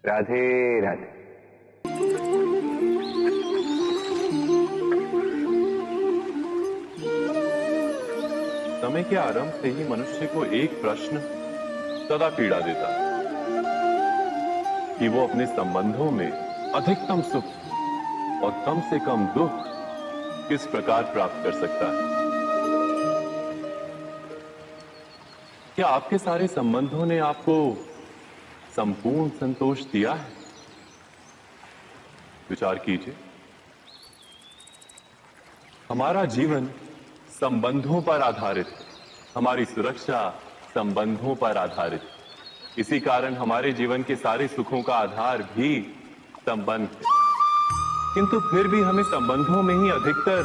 राधे राधे। समय के आरंभ से ही मनुष्य को एक प्रश्न सदा पीड़ा देता है कि वो अपने संबंधों में अधिकतम सुख और कम से कम दुख किस प्रकार प्राप्त कर सकता है। क्या आपके सारे संबंधों ने आपको संपूर्ण संतोष दिया है? विचार कीजिए। हमारा जीवन संबंधों पर आधारित है। हमारी सुरक्षा संबंधों पर आधारित है। इसी कारण हमारे जीवन के सारे सुखों का आधार भी संबंध है। किंतु फिर भी हमें संबंधों में ही अधिकतर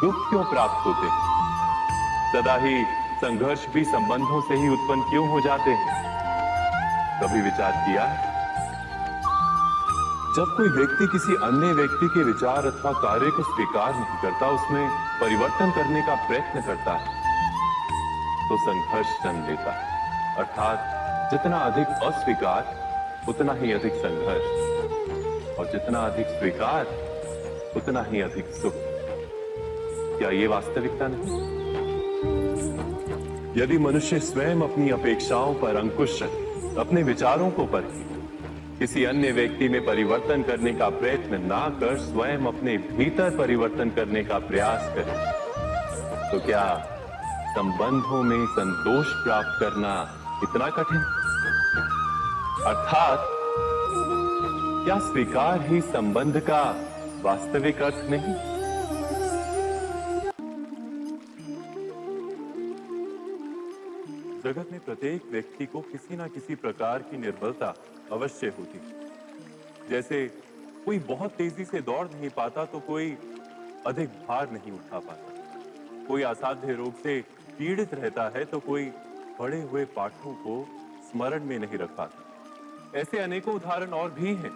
दुख क्यों प्राप्त होते हैं? सदा ही संघर्ष भी संबंधों से ही उत्पन्न क्यों हो जाते हैं? कभी विचार किया है? जब कोई व्यक्ति किसी अन्य व्यक्ति के विचार अथवा कार्य को स्वीकार नहीं करता, उसमें परिवर्तन करने का प्रयत्न करता है, तो संघर्ष जन्म लेता है। अर्थात जितना अधिक अस्वीकार उतना ही अधिक संघर्ष, और जितना अधिक स्वीकार उतना ही अधिक सुख। क्या ये वास्तविकता नहीं? यदि मनुष्य स्वयं अपनी अपेक्षाओं पर अंकुश रखे, अपने विचारों को परखे, किसी अन्य व्यक्ति में परिवर्तन करने का प्रयत्न ना कर स्वयं अपने भीतर परिवर्तन करने का प्रयास करे, तो क्या संबंधों में संतोष प्राप्त करना इतना कठिन? अर्थात क्या स्वीकार ही संबंध का वास्तविक अर्थ नहीं? जगत में प्रत्येक व्यक्ति को किसी ना किसी प्रकार की निर्बलता अवश्य होती। जैसे कोई बहुत तेजी से दौड़ नहीं पाता तो कोई अधिक भार नहीं उठा पाता, कोई असाध्य रोग से पीड़ित रहता है तो कोई पढ़े हुए पाठों को स्मरण में नहीं रख पाता। ऐसे अनेकों उदाहरण और भी हैं।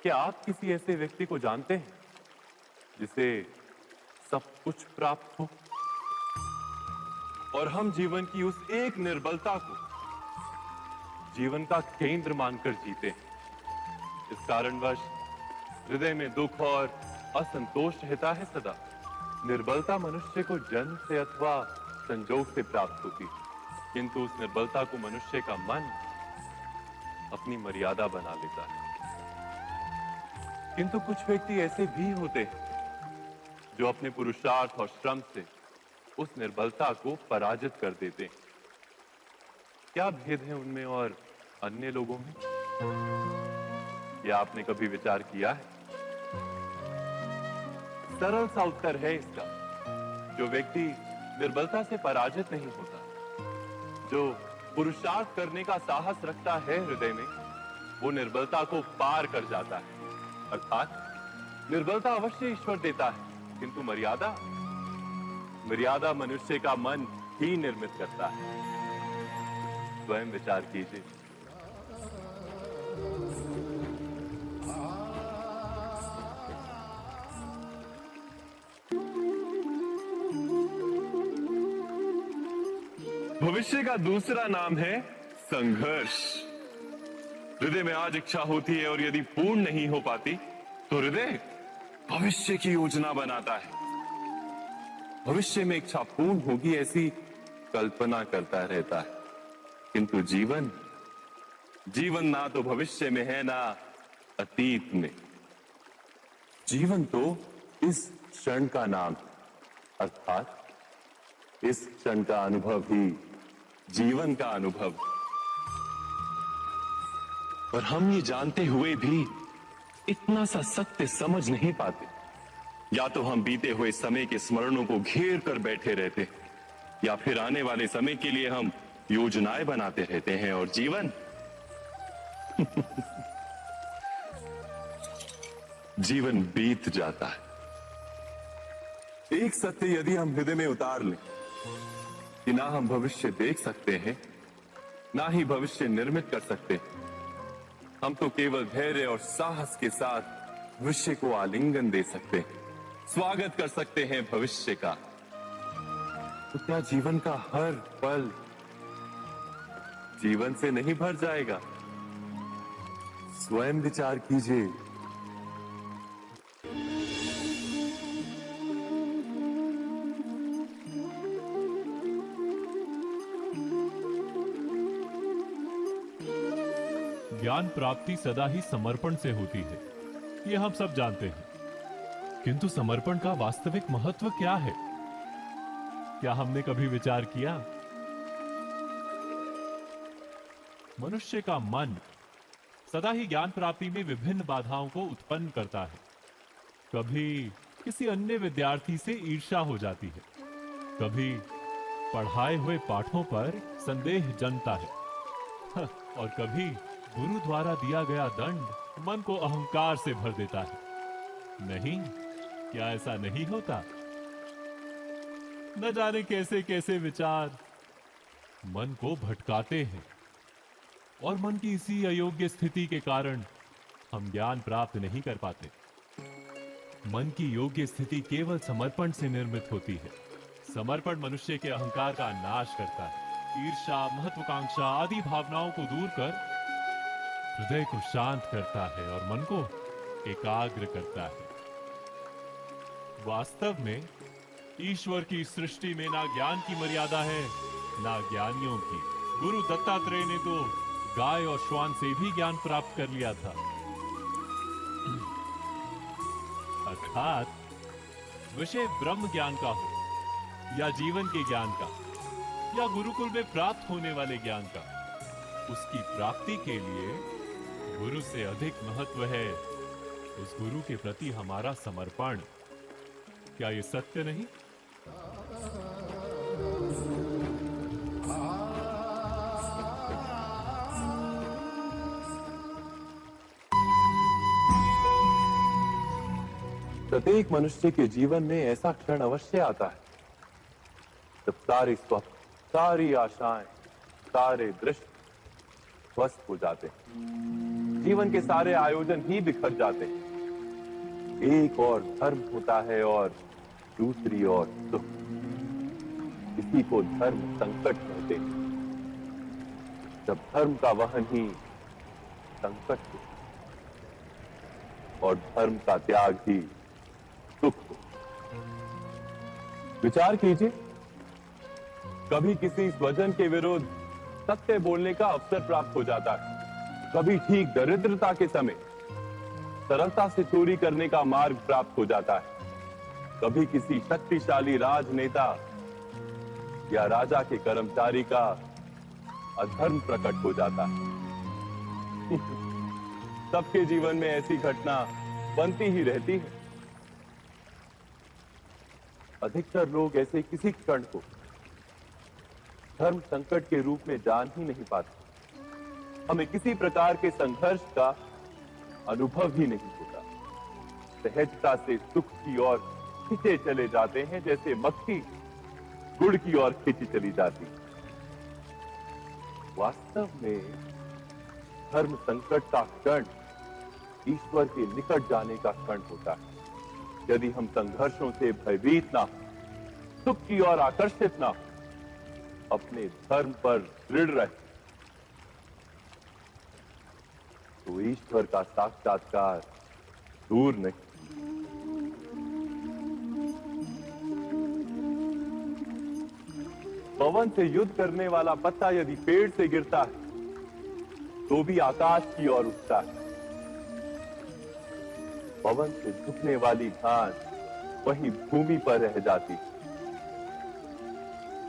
क्या आप किसी ऐसे व्यक्ति को जानते हैं जिसे सब कुछ प्राप्त हो और हम जीवन की उस एक निर्बलता को जीवन का केंद्र मानकर जीते हैं? इस कारणवश हृदय में दुख और असंतोष रहता है सदा। निर्बलता मनुष्य को जन्म से अथवा संजोग से प्राप्त होती है, किंतु उस निर्बलता को मनुष्य का मन अपनी मर्यादा बना लेता है। किंतु कुछ व्यक्ति ऐसे भी होते हैं जो अपने पुरुषार्थ और श्रम से उस निर्बलता को पराजित कर देते हैं। क्या भेद है उनमें और अन्य लोगों में? यह आपने कभी विचार किया है? सरल सा उत्तर है इसका। जो व्यक्ति निर्बलता से पराजित नहीं होता, जो पुरुषार्थ करने का साहस रखता है हृदय में, वो निर्बलता को पार कर जाता है। अर्थात निर्बलता अवश्य ईश्वर देता है, किंतु मर्यादा मनुष्य का मन ही निर्मित करता है। स्वयं विचार कीजिए। भविष्य का दूसरा नाम है संघर्ष। हृदय में आज इच्छा होती है और यदि पूर्ण नहीं हो पाती तो हृदय भविष्य की योजना बनाता है। भविष्य में इच्छा पूर्ण होगी ऐसी कल्पना करता रहता है, किंतु जीवन ना तो भविष्य में है ना अतीत में। जीवन तो इस क्षण का नाम है, अर्थात इस क्षण का अनुभव ही जीवन का अनुभव। और हम ये जानते हुए भी इतना सा सत्य समझ नहीं पाते। या तो हम बीते हुए समय के स्मरणों को घेर कर बैठे रहते, या फिर आने वाले समय के लिए हम योजनाएं बनाते रहते हैं। और जीवन जीवन बीत जाता है। एक सत्य यदि हम हृदय में उतार लें कि ना हम भविष्य देख सकते हैं, ना ही भविष्य निर्मित कर सकते हैं, हम तो केवल धैर्य और साहस के साथ भविष्य को आलिंगन दे सकते हैं, स्वागत कर सकते हैं भविष्य का। तो क्या जीवन का हर पल जीवन से नहीं भर जाएगा? स्वयं विचार कीजिए। ज्ञान प्राप्ति सदा ही समर्पण से होती है, ये हम सब जानते हैं। किंतु समर्पण का वास्तविक महत्व क्या है? क्या हमने कभी विचार किया? मनुष्य का मन सदा ही ज्ञान प्राप्ति में विभिन्न बाधाओं को उत्पन्न करता है। कभी किसी अन्य विद्यार्थी से ईर्ष्या हो जाती है, कभी पढ़ाए हुए पाठों पर संदेह जन्मता है और कभी गुरु द्वारा दिया गया दंड मन को अहंकार से भर देता है। नहीं, क्या ऐसा नहीं होता? न जाने कैसे कैसे विचार मन को भटकाते हैं और मन की इसी अयोग्य स्थिति के कारण हम ज्ञान प्राप्त नहीं कर पाते। मन की योग्य स्थिति केवल समर्पण से निर्मित होती है। समर्पण मनुष्य के अहंकार का नाश करता है। ईर्ष्या, महत्वाकांक्षा आदि भावनाओं को दूर कर हृदय को शांत करता है और मन को एकाग्र करता है। वास्तव में ईश्वर की सृष्टि में ना ज्ञान की मर्यादा है, ना ज्ञानियों की। गुरु दत्तात्रेय ने तो गाय और श्वान से भी ज्ञान प्राप्त कर लिया था। अर्थात विषय ब्रह्म ज्ञान का हो या जीवन के ज्ञान का या गुरुकुल में प्राप्त होने वाले ज्ञान का, उसकी प्राप्ति के लिए गुरु से अधिक महत्व है उस गुरु के प्रति हमारा समर्पण। क्या ये सत्य नहीं? प्रत्येक मनुष्य के जीवन में ऐसा क्षण अवश्य आता है जब सारे स्वप्न, सारी आशाएं, सारे दृश्य ध्वस्त हो जाते हैं। जीवन के सारे आयोजन ही बिखर जाते हैं। एक और धर्म होता है और दूसरी ओर सुख। इसी को धर्म संकट कहते हैं। जब धर्म का वहन ही संकट हो और धर्म का त्याग ही सुख हो। विचार कीजिए, कभी किसी स्वजन के विरुद्ध सत्य बोलने का अवसर प्राप्त हो जाता है, कभी ठीक दरिद्रता के समय सरलता से चोरी करने का मार्ग प्राप्त हो जाता है, कभी किसी शक्तिशाली राजनेता या राजा के कर्मचारी का अधर्म प्रकट हो जाता है। सबके जीवन में ऐसी घटना बनती ही रहती है। अधिकतर लोग ऐसे किसी क्षण को धर्म संकट के रूप में जान ही नहीं पाते। हमें किसी प्रकार के संघर्ष का अनुभव ही नहीं होता। सहजता से सुख की ओर खींचे चले जाते हैं, जैसे मक्खी गुड़ की ओर खींची चली जाती। वास्तव में धर्म संकट का क्षण ईश्वर के निकट जाने का क्षण होता है। यदि हम संघर्षों से भयभीत ना हो, सुख की ओर आकर्षित ना हो, अपने धर्म पर दृढ़ रहे, तो ईश्वर का साक्षात्कार दूर नहीं। पवन से युद्ध करने वाला पत्ता यदि पेड़ से गिरता है तो भी आकाश की ओर उठता है। पवन से झुकने वाली घास वहीं भूमि पर रह जाती है।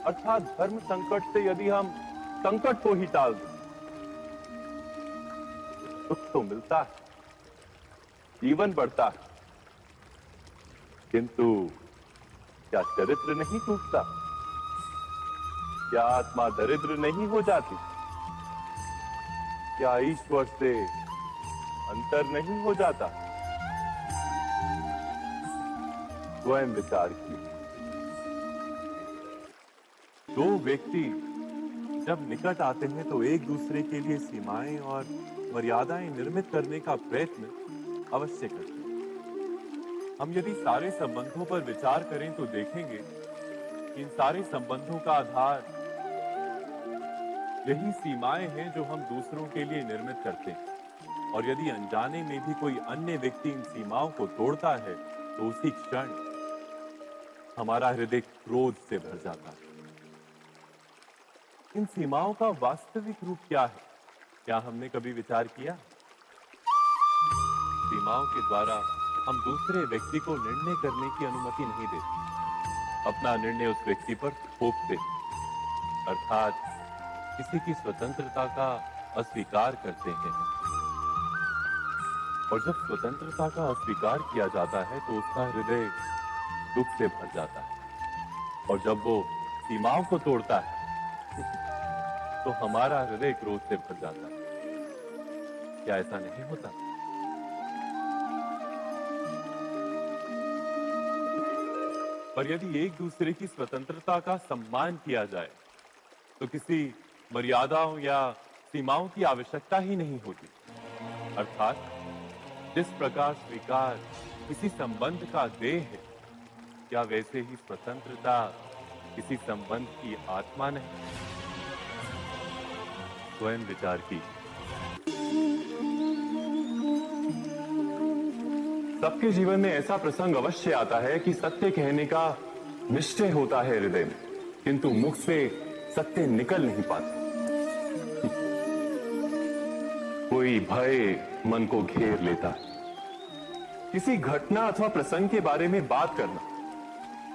अर्थात धर्म संकट से यदि हम संकट को ही टाल दें, सुख तो मिलता है, जीवन बढ़ता है, किंतु क्या चरित्र नहीं टूटता? क्या आत्मा दरिद्र नहीं हो जाती? क्या ईश्वर से अंतर नहीं हो जाता? स्वयं विचार कीजिए। दो व्यक्ति जब निकट आते हैं तो एक दूसरे के लिए सीमाएं और मर्यादाएं निर्मित करने का प्रयत्न अवश्य करते हैं। हम यदि सारे संबंधों पर विचार करें तो देखेंगे कि इन सारे संबंधों का आधार यही सीमाएं हैं जो हम दूसरों के लिए निर्मित करते हैं। और यदि अनजाने में भी कोई अन्य व्यक्ति इन सीमाओं को तोड़ता है तो उसी क्षण हमारा हृदय क्रोध से भर जाता है। इन सीमाओं का वास्तविक रूप क्या है? क्या हमने कभी विचार किया? सीमाओं के द्वारा हम दूसरे व्यक्ति को निर्णय करने की अनुमति नहीं देते, अपना निर्णय उस व्यक्ति पर थोप देते, अर्थात किसी की स्वतंत्रता का अस्वीकार करते हैं। और जब स्वतंत्रता का अस्वीकार किया जाता है तो उसका हृदय दुख से भर जाता है, और जब वो सीमाओं को तोड़ता है तो हमारा हृदय क्रोध से भर जाता है। क्या ऐसा नहीं होता? पर यदि एक दूसरे की स्वतंत्रता का सम्मान किया जाए तो किसी मर्यादाओं या सीमाओं की आवश्यकता ही नहीं होती। अर्थात जिस प्रकार स्वीकार किसी संबंध का देह है, क्या वैसे ही स्वतंत्रता किसी संबंध की आत्मा नहीं? स्वयं विचार की। सबके जीवन में ऐसा प्रसंग अवश्य आता है कि सत्य कहने का निश्चय होता है हृदय में, किंतु मुख से सत्य निकल नहीं पाता। कोई भय मन को घेर लेता है। किसी घटना अथवा प्रसंग के बारे में बात करना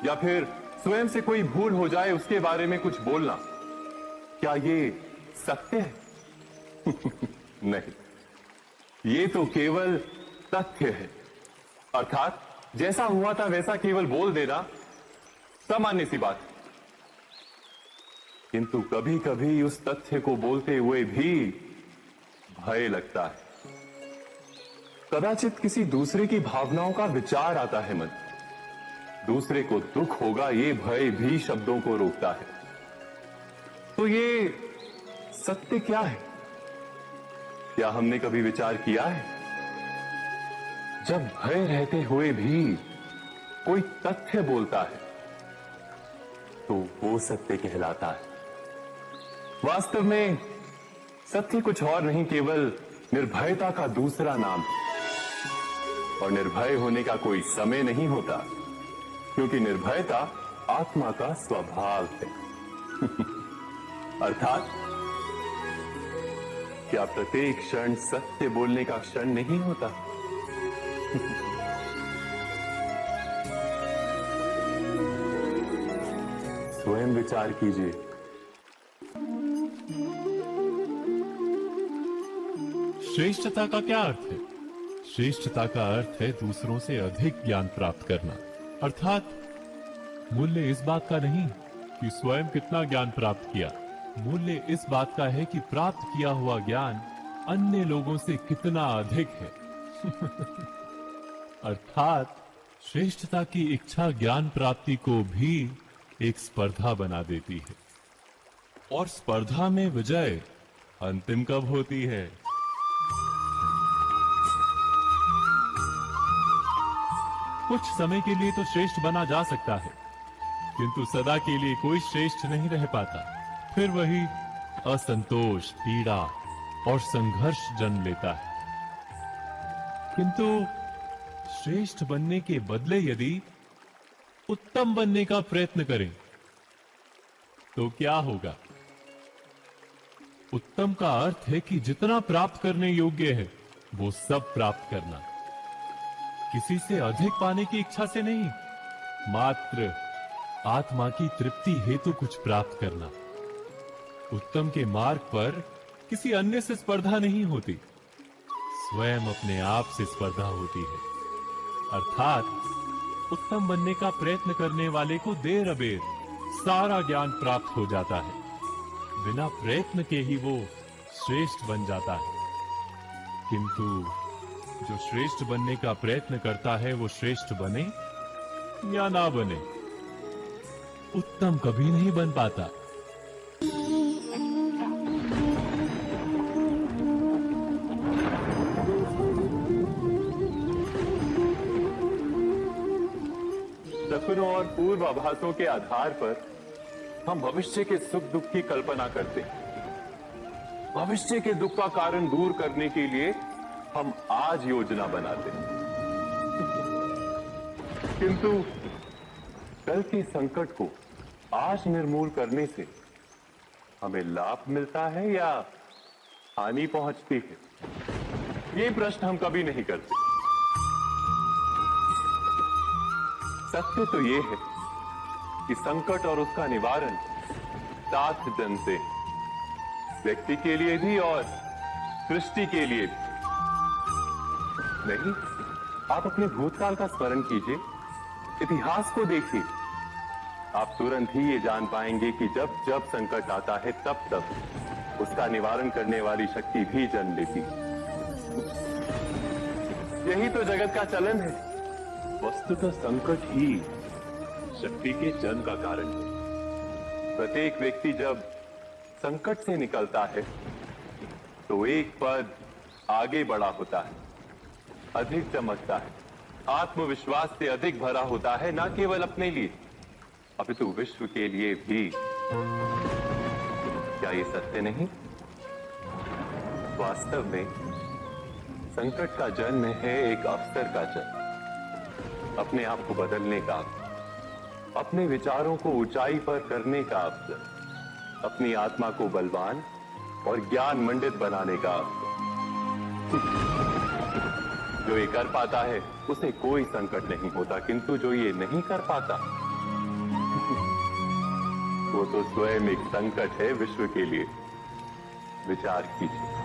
या फिर स्वयं से कोई भूल हो जाए उसके बारे में कुछ बोलना, क्या ये सत्य है? नहीं, ये तो केवल तथ्य है। अर्थात जैसा हुआ था वैसा केवल बोल देना सामान्य सी बात है। किंतु कभी कभी उस तथ्य को बोलते हुए भी भय लगता है। कदाचित किसी दूसरे की भावनाओं का विचार आता है मन, दूसरे को दुख होगा ये भय भी शब्दों को रोकता है। तो ये सत्य क्या है? क्या हमने कभी विचार किया है? जब भय रहते हुए भी कोई तथ्य बोलता है तो वो सत्य कहलाता है। वास्तव में सत्य कुछ और नहीं, केवल निर्भयता का दूसरा नाम है। और निर्भय होने का कोई समय नहीं होता, क्योंकि निर्भयता आत्मा का स्वभाव है। अर्थात क्या प्रत्येक क्षण सत्य बोलने का क्षण नहीं होता? स्वयं विचार कीजिए। श्रेष्ठता का क्या अर्थ है? श्रेष्ठता का अर्थ है दूसरों से अधिक ज्ञान प्राप्त करना। अर्थात मूल्य इस बात का नहीं कि स्वयं कितना ज्ञान प्राप्त किया, मूल्य इस बात का है कि प्राप्त किया हुआ ज्ञान अन्य लोगों से कितना अधिक है। अर्थात श्रेष्ठता की इच्छा ज्ञान प्राप्ति को भी एक स्पर्धा बना देती है, और स्पर्धा में विजय अंतिम कब होती है? कुछ समय के लिए तो श्रेष्ठ बना जा सकता है, किंतु सदा के लिए कोई श्रेष्ठ नहीं रह पाता। फिर वही असंतोष, पीड़ा और संघर्ष जन्म लेता है। किंतु श्रेष्ठ बनने के बदले यदि उत्तम बनने का प्रयत्न करें तो क्या होगा? उत्तम का अर्थ है कि जितना प्राप्त करने योग्य है वो सब प्राप्त करना, किसी से अधिक पाने की इच्छा से नहीं, मात्र आत्मा की तृप्ति हेतु कुछ प्राप्त करना। उत्तम के मार्ग पर किसी अन्य से स्पर्धा नहीं होती, स्वयं अपने आप से स्पर्धा होती है। अर्थात उत्तम बनने का प्रयत्न करने वाले को देर अबेर सारा ज्ञान प्राप्त हो जाता है, बिना प्रयत्न के ही वो श्रेष्ठ बन जाता है। किंतु जो श्रेष्ठ बनने का प्रयत्न करता है वो श्रेष्ठ बने या ना बने, उत्तम कभी नहीं बन पाता। सपनों और पूर्वाभासों के आधार पर हम भविष्य के सुख दुख की कल्पना करते हैं। भविष्य के दुख का कारण दूर करने के लिए हम आज योजना बनाते हैं, किंतु कल के संकट को आज निर्मूल करने से हमें लाभ मिलता है या हानि पहुंचती है, ये प्रश्न हम कभी नहीं करते। सत्य तो ये है कि संकट और उसका निवारण सात जन से, व्यक्ति के लिए भी और सृष्टि के लिए भी। नहीं, आप अपने भूतकाल का स्मरण कीजिए, इतिहास को देखिए, आप तुरंत ही ये जान पाएंगे कि जब जब संकट आता है तब तब उसका निवारण करने वाली शक्ति भी जन्म लेती है। यही तो जगत का चलन है। वस्तुतः संकट ही शक्ति के जन्म का कारण है। प्रत्येक व्यक्ति जब संकट से निकलता है तो एक पद आगे बढ़ा होता है, अधिक चमकता है, आत्मविश्वास से अधिक भरा होता है, न केवल अपने लिए अपितु विश्व के लिए भी। क्या ये सत्य नहीं? वास्तव में संकट का जन्म है एक अवसर का जन्म, अपने आप को बदलने का अवसर, अपने विचारों को ऊंचाई पर करने का अवसर, अपनी आत्मा को बलवान और ज्ञान मंडित बनाने का अवसर। जो ये कर पाता है उसे कोई संकट नहीं होता, किंतु जो ये नहीं कर पाता वो तो स्वयं एक संकट है विश्व के लिए। विचार कीजिए।